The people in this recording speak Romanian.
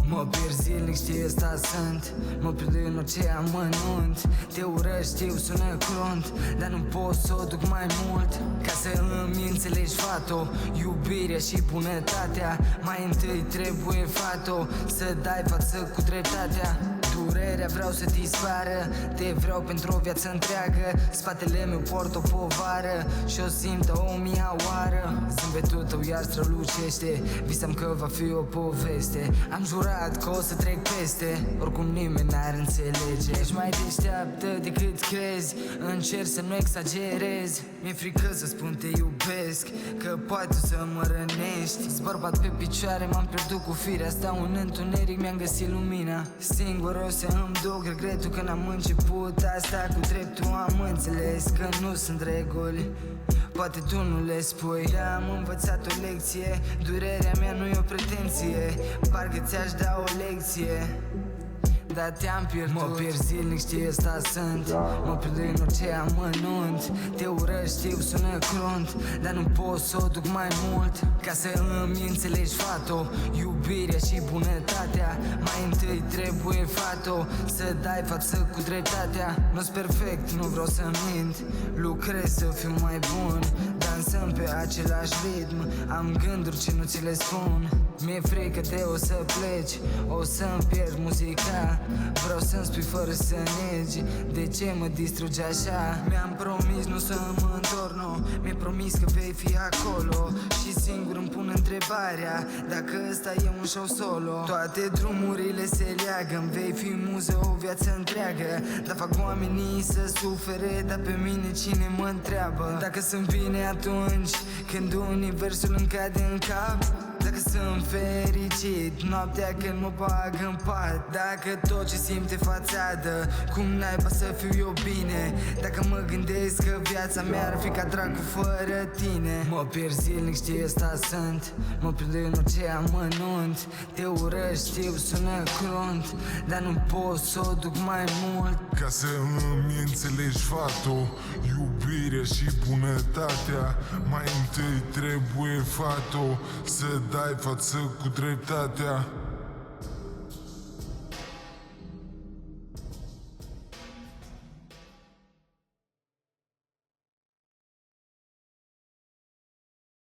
Mă pierd zilnic, știi, ăsta sunt. Mă pierd în orice amănunt. Te urăști, știu, sună crunt, dar nu pot să o duc mai mult. Ca să îmi înțelegi, fato, iubirea și bunătatea. Mai întâi trebuie, fato, să dai față cu dreptatea. Durerea vreau să dispară, te vreau pentru o viață întreagă. Spatele meu port o povară și o simt o mia oară. Zâmbetul tău iar strălucește, visam că va fi o poveste. Am jurat că o să trec peste, oricum nimeni n-ar înțelege. Ești mai deșteaptă decât crezi, încerc să nu exagerez. Mi-e frică să spun te iubesc, că poate să mă rănești. Zbărbat pe picioare, m-am pierdut cu firea. Stau în întuneric, mi-am găsit lumina. Singur o să îmi duc regretul că n-am început asta cu dreptul. Am înțeles că nu sunt reguli, poate tu nu le spui. Am învățat o lecție, durerea mea nu e o pretenție. Parcă ți-aș da o lecție, dar te-am pierdut. Mă pierd zilnic, știi, ăsta sunt. Mă pierd în orice amănunt. Te urăști, știu, sună crunt, dar nu pot să o duc mai mult. Ca să îmi înțelegi, fato, iubirea și bunătatea. Mai întâi trebuie, fato, să dai față cu dreptatea. Nu-s perfect, nu vreau să mint, lucrez să fiu mai bun. Dansăm pe același ritm, am gânduri ce nu ți le spun. Mi-e frică de o să pleci, o să-mi pierd muzica. Vreau să-mi spui fără să negi, de ce mă distrugi așa? Mi-am promis nu să mă întorc, nu, mi-ai promis că vei fi acolo. Și singur îmi pun întrebarea, dacă ăsta e un show solo. Toate drumurile se leagă, îmi vei fi muză o viață întreagă. Dar fac oamenii să sufere, dar pe mine cine mă întreabă? Dacă sunt bine atunci când universul îmi cade în cap, dacă sunt fericit noaptea când mă bag în pat, dacă tot ce simt e fațadă, cum naiba să fiu eu bine? Dacă mă gândesc că viața mea ar fi ca dracu fără tine. Mă pierd zilnic, știi, ăsta sunt. Mă pierd în orice amănunt. Te urăști, știu, sună crunt, dar nu pot să o duc mai mult. Ca să îmi înțelegi, fato, iubirea și bunătatea. Mai întâi trebuie, fato, să dai față cu dreptatea.